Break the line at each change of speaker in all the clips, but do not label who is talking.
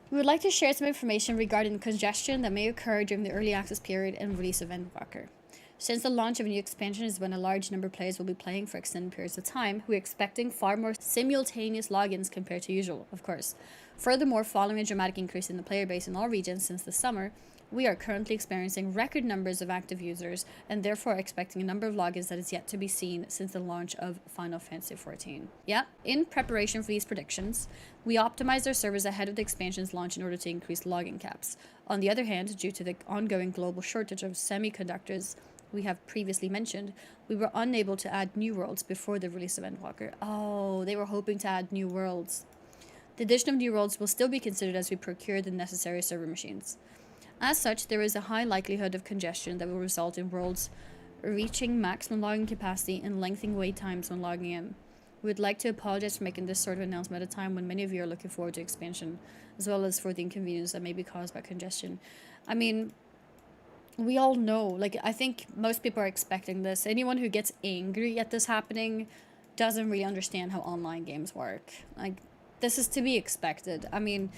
We would like to share some information regarding the congestion that may occur during the early access period and release of Endwalker. Since the launch of a new expansion is when a large number of players will be playing for extended periods of time, we're expecting far more simultaneous logins compared to usual, of course. Furthermore, following a dramatic increase in the player base in all regions since the summer, we are currently experiencing record numbers of active users and therefore expecting a number of logins that is yet to be seen since the launch of Final Fantasy XIV. Yeah, in preparation for these predictions, we optimized our servers ahead of the expansion's launch in order to increase login caps. On the other hand, due to the ongoing global shortage of semiconductors we have previously mentioned, we were unable to add new worlds before the release of Endwalker. Oh, they were hoping to add new worlds. The addition of new worlds will still be considered as we procure the necessary server machines. As such, there is a high likelihood of congestion that will result in worlds reaching maximum login capacity and lengthening wait times when logging in. We would like to apologize for making this sort of announcement at a time when many of you are looking forward to expansion, as well as for the inconvenience that may be caused by congestion. I mean, we all know, like, I think most people are expecting this. Anyone who gets angry at this happening doesn't really understand how online games work. Like, this is to be expected. I mean,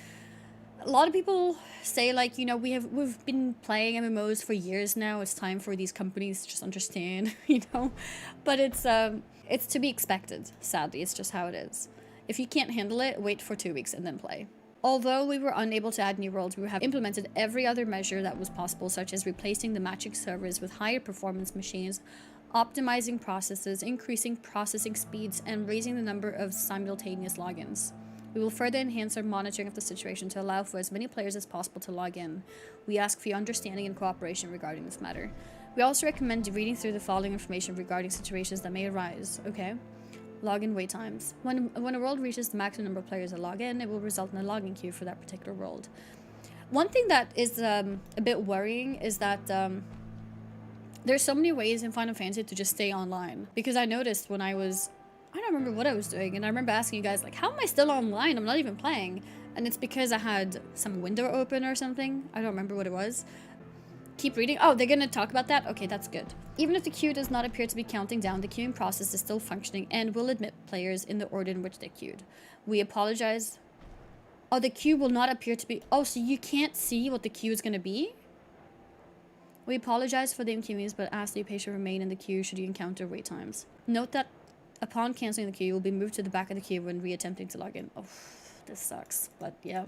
a lot of people say, like, you know, we've been playing MMOs for years now. It's time for these companies to just understand, you know. But it's to be expected. Sadly, it's just how it is. If you can't handle it, wait for 2 weeks and then play. Although we were unable to add new worlds, we have implemented every other measure that was possible, such as replacing the matching servers with higher performance machines, optimizing processes, increasing processing speeds, and raising the number of simultaneous logins. We will further enhance our monitoring of the situation to allow for as many players as possible to log in. We ask for your understanding and cooperation regarding this matter. We also recommend reading through the following information regarding situations that may arise, okay? Login wait times. When a world reaches the maximum number of players that log in, it will result in a login queue for that particular world. One thing that is a bit worrying is that there's so many ways in Final Fantasy to just stay online. Because I noticed when I don't remember what I was doing, and I remember asking you guys, like, how am I still online? I'm not even playing. And it's because I had some window open or something. I don't remember what it was. Keep reading. Oh, they're gonna talk about that? Okay, that's good. Even if the queue does not appear to be counting down, the queuing process is still functioning and will admit players in the order in which they queued. We apologize. Oh, the queue will not appear to be... Oh, so you can't see what the queue is gonna be? We apologize for the inconvenience, but ask that you patiently remain in the queue should you encounter wait times. Note that upon canceling the queue, you will be moved to the back of the queue when re-attempting to log in. Oh, this sucks, but yeah.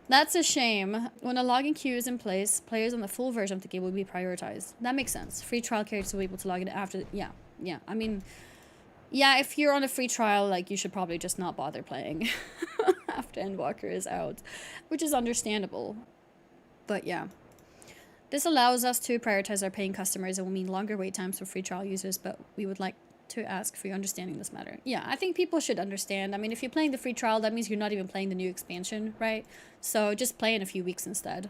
That's a shame. When a login queue is in place, players on the full version of the game will be prioritized. That makes sense. Free trial characters will be able to log in after... Yeah. I mean... Yeah, if you're on a free trial, like, you should probably just not bother playing after Endwalker is out. Which is understandable. But yeah. This allows us to prioritize our paying customers and will mean longer wait times for free trial users, but we would like to ask for your understanding in this matter. Yeah, I think people should understand. I mean, if you're playing the free trial, that means you're not even playing the new expansion, right? So just play in a few weeks instead.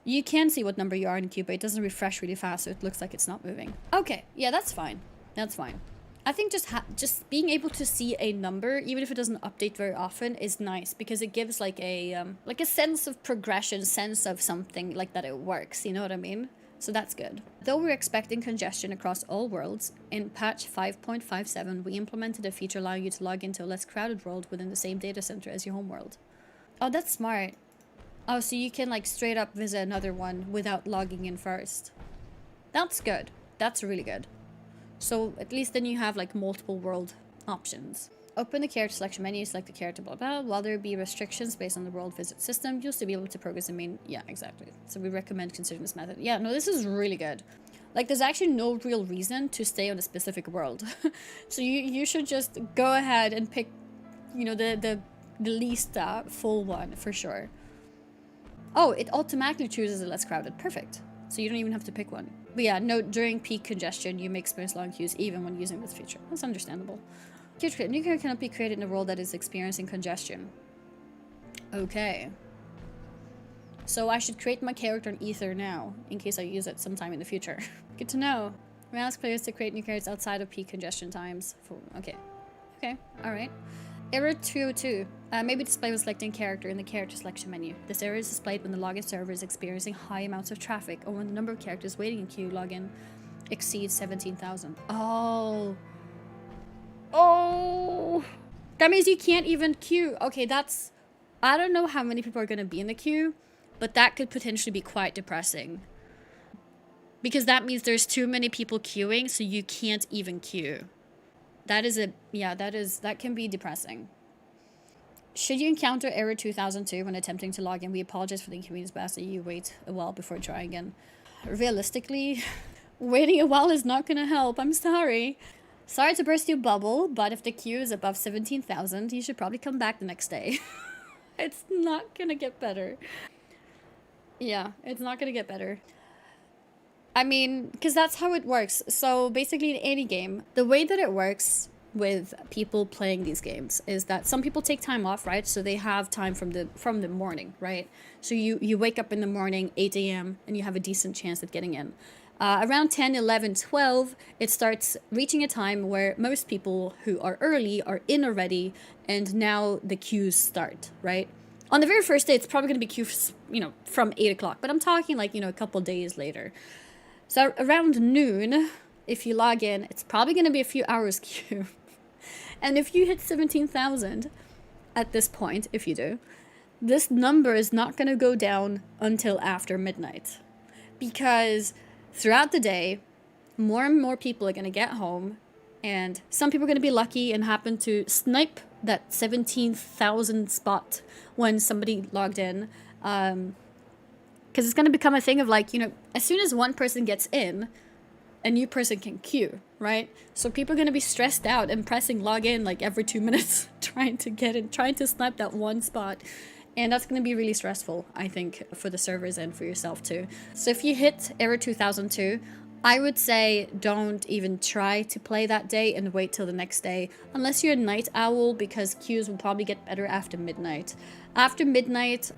You can see what number you are in the queue, but it doesn't refresh really fast, so it looks like it's not moving. Okay, yeah, that's fine. That's fine. I think just being able to see a number, even if it doesn't update very often, is nice because it gives like a sense of progression, sense of something like that it works. You know what I mean? So that's good. Though we're expecting congestion across all worlds, in patch 5.57, we implemented a feature allowing you to log into a less crowded world within the same data center as your home world. Oh, that's smart. Oh, so you can like straight up visit another one without logging in first. That's good. That's really good. So at least then you have like multiple world options. Open the character selection menu, select the character, blah, blah. While there be restrictions based on the world visit system, you'll still be able to progress the main... Yeah, exactly. So we recommend considering this method. Yeah, no, this is really good. Like, there's actually no real reason to stay on a specific world. So you should just go ahead and pick, you know, the least full one, for sure. Oh, it automatically chooses a less crowded. Perfect. So you don't even have to pick one. But yeah, note, during peak congestion, you may experience long queues even when using this feature. That's understandable. New character cannot be created in a world that is experiencing congestion. Okay. So I should create my character in Ether now, in case I use it sometime in the future. Good to know. We ask players to create new characters outside of peak congestion times. Okay. Okay, alright. Error 202. May be displayed when selecting character in the character selection menu. This error is displayed when the login server is experiencing high amounts of traffic or when the number of characters waiting in queue login exceeds 17,000. Oh. Oh, that means you can't even queue. Okay, that's I don't know how many people are going to be in the queue, but that could potentially be quite depressing. Because that means there's too many people queuing, so you can't even queue. That can be depressing. Should you encounter error 2002 when attempting to log in, we apologize for the inconvenience, but ask that you wait a while before trying again. Realistically, waiting a while is not gonna help. I'm sorry. Sorry to burst your bubble, but if the queue is above 17,000, you should probably come back the next day. It's not gonna get better. Yeah, it's not gonna get better. I mean, because that's how it works. So basically in any game, the way that it works with people playing these games is that some people take time off, right? So they have time from the morning, right? So you wake up in the morning, 8 a.m., and you have a decent chance of getting in. Around 10, 11, 12, it starts reaching a time where most people who are early are in already, and now the queues start, right? On the very first day, it's probably going to be queues, from 8 o'clock, but I'm talking like, a couple days later. So around noon, if you log in, it's probably going to be a few hours queue. And if you hit 17,000 at this point, if you do, this number is not going to go down until after midnight. Because throughout the day, more and more people are going to get home, and some people are going to be lucky and happen to snipe that 17,000 spot when somebody logged in. Because it's going to become a thing of like, as soon as one person gets in, a new person can queue, right? So people are going to be stressed out and pressing login like every 2 minutes, trying to get in, trying to snipe that one spot. And that's going to be really stressful, I think, for the servers and for yourself too. So if you hit error 2002, I would say don't even try to play that day and wait till the next day, unless you're a night owl, because queues will probably get better after midnight. After midnight,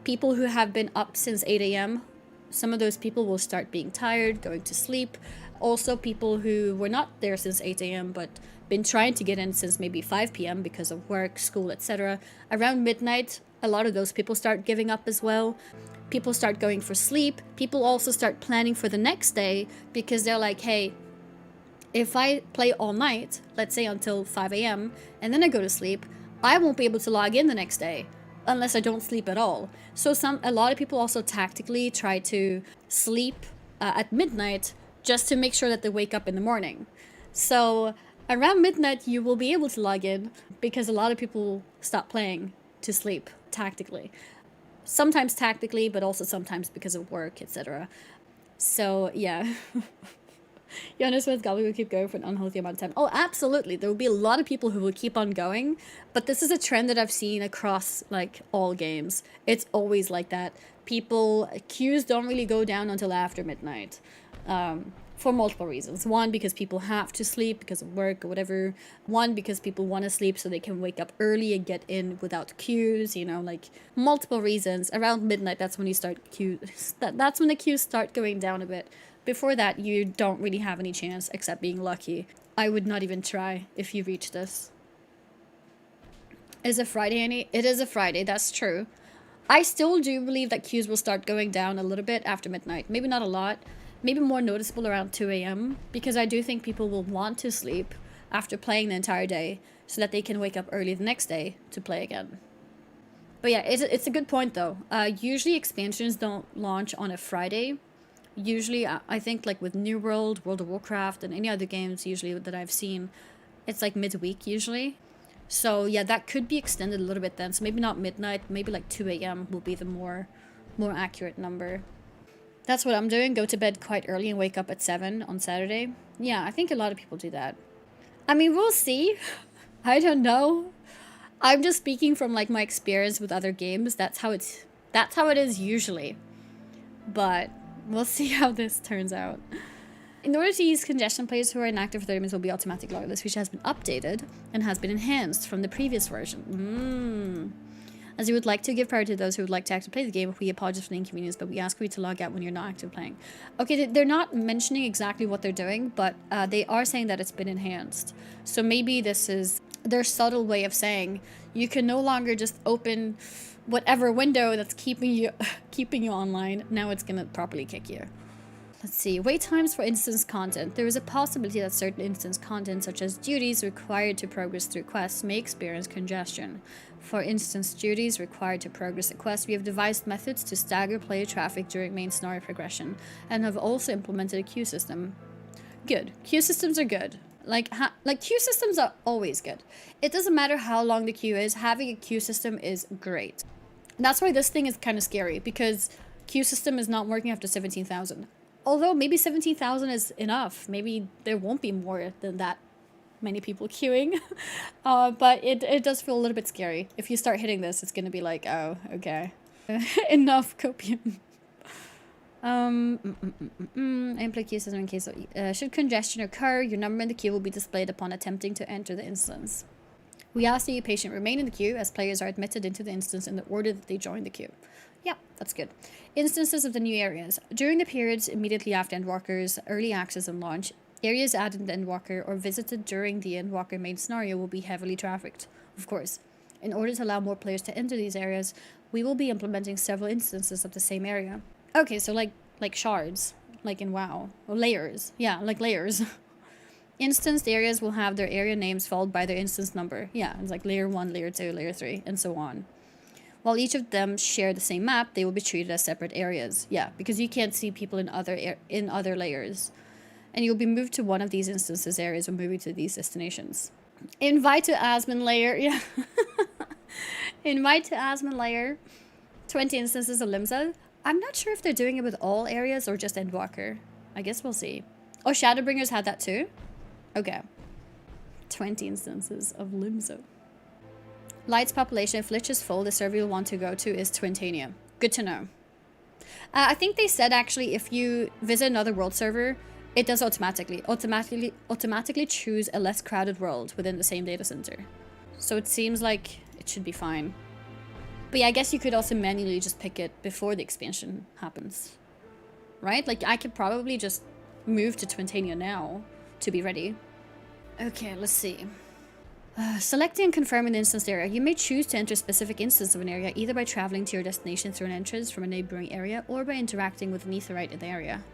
people who have been up since 8 a.m., some of those people will start being tired, going to sleep. Also, people who were not there since 8 a.m. but been trying to get in since maybe 5 p.m. because of work, school, etc. Around midnight, a lot of those people start giving up as well. People start going for sleep. People also start planning for the next day because they're like, hey, if I play all night, let's say until 5 a.m., and then I go to sleep, I won't be able to log in the next day unless I don't sleep at all. So a lot of people also tactically try to sleep at midnight just to make sure that they wake up in the morning. So around midnight, you will be able to log in because a lot of people stop playing to sleep tactically. Sometimes tactically, but also sometimes because of work, etc. So yeah. Jonas with Gobby will keep going for an unhealthy amount of time. Oh, absolutely. There will be a lot of people who will keep on going, but this is a trend that I've seen across like all games. It's always like that. Queues don't really go down until after midnight. For multiple reasons. One, because people have to sleep because of work or whatever. One, because people want to sleep so they can wake up early and get in without queues, like multiple reasons. Around midnight, that's when you start that's when the queues start going down a bit. Before that, you don't really have any chance except being lucky. I would not even try if you reach this. Is it Friday, Annie? It is a Friday, that's true. I still do believe that queues will start going down a little bit after midnight. Maybe not a lot. Maybe more noticeable around 2 a.m. because I do think people will want to sleep after playing the entire day so that they can wake up early the next day to play again. But yeah, it's a good point though. Usually expansions don't launch on a Friday. Usually, I think like with New World, World of Warcraft, and any other games usually that I've seen, it's like midweek usually. So yeah, that could be extended a little bit then. So maybe not midnight, maybe like 2 a.m. will be the more accurate number. That's what I'm doing. Go to bed quite early and wake up at 7 on Saturday. Yeah, I think a lot of people do that. I mean, we'll see. I don't know. I'm just speaking from like my experience with other games. That's how it is usually. But we'll see how this turns out. In order to use congestion, players who are inactive for 30 minutes will be automatically logged. This feature has been updated and has been enhanced from the previous version. As you would like to give priority to those who would like to actually play the game, we apologize for the inconvenience, but we ask for you to log out when you're not active playing. Okay, they're not mentioning exactly what they're doing, but they are saying that it's been enhanced. So maybe this is their subtle way of saying you can no longer just open whatever window that's keeping you online. Now it's gonna properly kick you. Let's see. Wait times for instance content. There is a possibility that certain instance content, such as duties required to progress through quests, may experience congestion. For instance duties required to progress a quest, we have devised methods to stagger player traffic during main scenario progression, and have also implemented a queue system. Good. Queue systems are good. Like queue systems are always good. It doesn't matter how long the queue is, having a queue system is great. And that's why this thing is kind of scary, because queue system is not working after 17,000. Although maybe 17,000 is enough. Maybe there won't be more than that many people queuing. But it does feel a little bit scary. If you start hitting this, it's going to be like, oh, okay. Enough copium. Implicate system in case of, should congestion occur, your number in the queue will be displayed upon attempting to enter the instance. We ask that you patiently remain in the queue as players are admitted into the instance in the order that they join the queue. Yeah, that's good. Instances of the new areas. During the periods immediately after Endwalker's early access and launch, areas added in the Endwalker or visited during the Endwalker main scenario will be heavily trafficked. Of course, in order to allow more players to enter these areas, we will be implementing several instances of the same area. Okay, so like shards, like in WoW. Or layers. Yeah, like layers. Instanced areas will have their area names followed by their instance number. Yeah, it's like layer 1, layer 2, layer 3, and so on. While each of them share the same map, they will be treated as separate areas. Yeah, because you can't see people in other layers. And you'll be moved to one of these instances areas when moving to these destinations. Invite to Asmon layer. Yeah. Invite to Asmon layer. 20 instances of Limsa. I'm not sure if they're doing it with all areas or just Endwalker. I guess we'll see. Oh, Shadowbringers had that too? Okay. 20 instances of Limsa. Light's population, if Lich is full, the server you'll want to go to is Twintania. Good to know. I think they said actually if you visit another world server, it does automatically choose a less crowded world within the same data center. So it seems like it should be fine. But yeah, I guess you could also manually just pick it before the expansion happens. Right? Like I could probably just move to Twintania now to be ready. Okay, let's see. Selecting and confirming the instance area. You may choose to enter a specific instance of an area either by traveling to your destination through an entrance from a neighboring area or by interacting with an aetheryte in the area.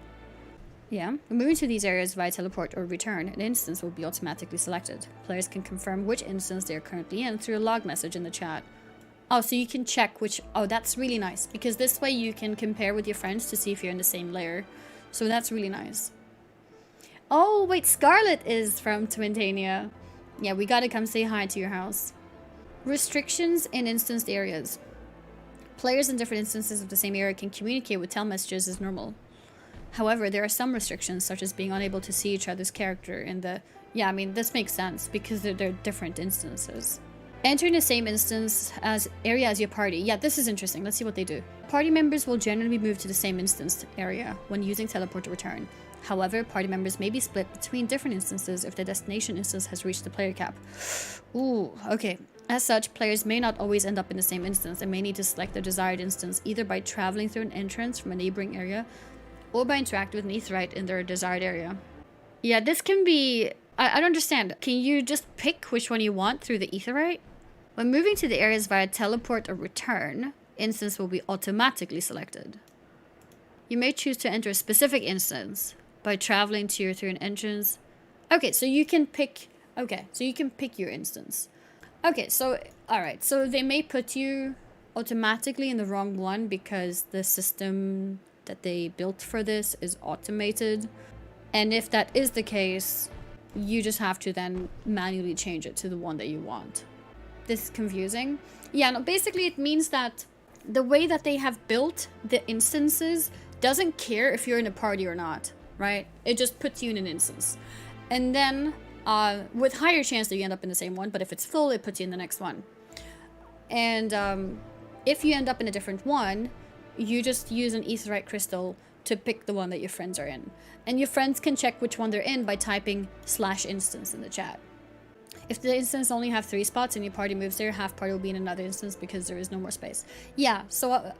Yeah, moving to these areas via teleport or return, an instance will be automatically selected. Players can confirm which instance they are currently in through a log message in the chat. Oh, so you can check which... Oh, that's really nice, because this way you can compare with your friends to see if you're in the same layer. So that's really nice. Oh, wait, Scarlet is from Twintania. Yeah, we gotta come say hi to your house. Restrictions in instanced areas. Players in different instances of the same area can communicate with telemessages as normal. However, there are some restrictions, such as being unable to see each other's character in the... Yeah, I mean, this makes sense, because they're different instances. Entering the same instance as area as your party. Yeah, this is interesting. Let's see what they do. Party members will generally move to the same instance area when using teleport to return. However, party members may be split between different instances if the destination instance has reached the player cap. Ooh, okay. As such, players may not always end up in the same instance and may need to select their desired instance either by traveling through an entrance from a neighboring area or by interacting with an aetheryte in their desired area. Yeah, this can be... I don't understand. Can you just pick which one you want through the aetheryte? When moving to the areas via teleport or return, instance will be automatically selected. You may choose to enter a specific instance by traveling through an entrance. Okay, so you can pick... Okay, so you can pick your instance. Okay, so... Alright, so they may put you automatically in the wrong one because the system that they built for this is automated. And if that is the case, you just have to then manually change it to the one that you want. This is confusing. Yeah, no, basically it means that the way that they have built the instances doesn't care if you're in a party or not, right? It just puts you in an instance. And then with higher chance that you end up in the same one, but if it's full, it puts you in the next one. And if you end up in a different one, you just use an aetheryte crystal to pick the one that your friends are in. And your friends can check which one they're in by typing /instance in the chat. If the instance only have 3 spots and your party moves there, half party will be in another instance because there is no more space. Yeah, so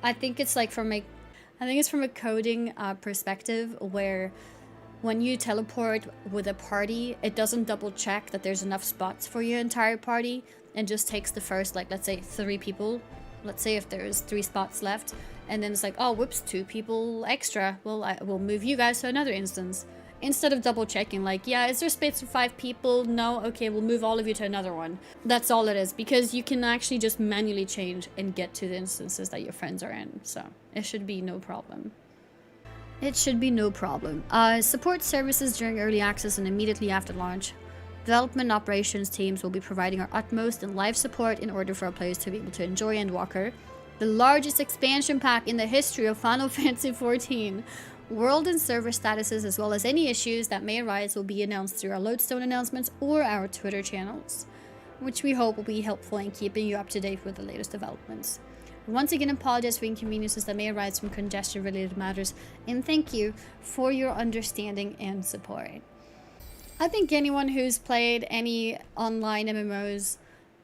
I think it's like from a coding perspective where when you teleport with a party, it doesn't double check that there's enough spots for your entire party and just takes the first, like, let's say 3 people let's say if there's 3 spots left, and then it's like, oh, whoops, 2 people extra. Well, we'll move you guys to another instance. Instead of double checking, like, yeah, is there space for 5 people? No? Okay, we'll move all of you to another one. That's all it is, because you can actually just manually change and get to the instances that your friends are in. So it should be no problem. It should be no problem. Support services during early access and immediately after launch. Development operations teams will be providing our utmost in live support in order for our players to be able to enjoy Endwalker, the largest expansion pack in the history of Final Fantasy XIV. World and server statuses, as well as any issues that may arise, will be announced through our Lodestone announcements or our Twitter channels, which we hope will be helpful in keeping you up to date with the latest developments. Once again, apologize for inconveniences that may arise from congestion-related matters, and thank you for your understanding and support. I think anyone who's played any online MMOs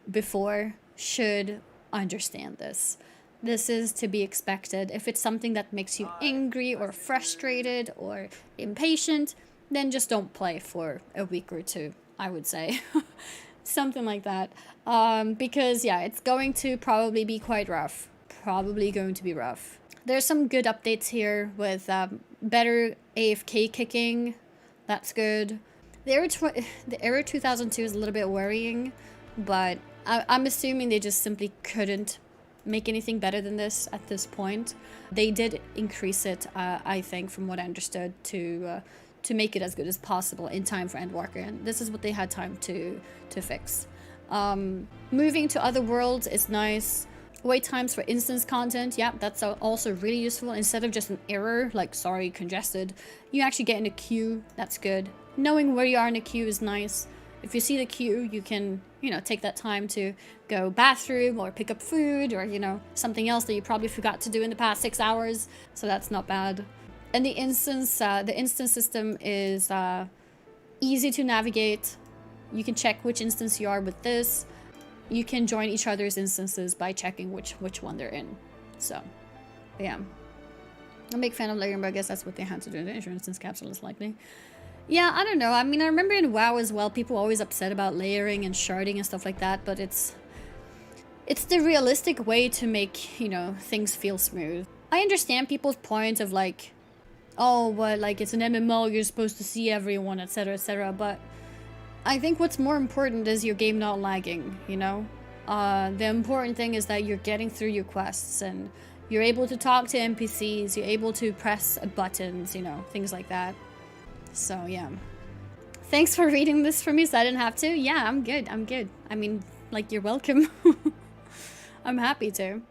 before should understand this. This is to be expected. If it's something that makes you angry or frustrated or impatient, then just don't play for a week or 2, I would say. Something like that. Because, yeah, it's going to probably be quite rough. Probably going to be rough. There's some good updates here with better AFK kicking. That's good. The Era 2002 is a little bit worrying, but I'm assuming they just simply couldn't make anything better than this at this point. They did increase it, I think, from what I understood, to make it as good as possible in time for Endwalker, and this is what they had time to fix. Moving to other worlds is nice. Wait times for instance content, yeah, that's also really useful. Instead of just an error, like, sorry, congested, you actually get in a queue. That's good. Knowing where you are in a queue is nice. If you see the queue, you can, you know, take that time to go bathroom or pick up food or, you know, something else that you probably forgot to do in the past 6 hours. So that's not bad. And the instance system is easy to navigate. You can check which instance you are with this. You can join each other's instances by checking which one they're in. So, yeah. I'm a big fan of layering, but I guess that's what they had to do in the instance capsule, is likely. Yeah, I don't know. I mean, I remember in WoW as well, people were always upset about layering and sharding and stuff like that, but it's the realistic way to make, you know, things feel smooth. I understand people's point of like, oh, but like it's an MMO, you're supposed to see everyone, etc., but I think what's more important is your game not lagging, you know? The important thing is that you're getting through your quests and you're able to talk to NPCs, you're able to press buttons, you know, things like that. So, yeah. Thanks for reading this for me so I didn't have to. Yeah, I'm good. I mean, like, you're welcome. I'm happy to.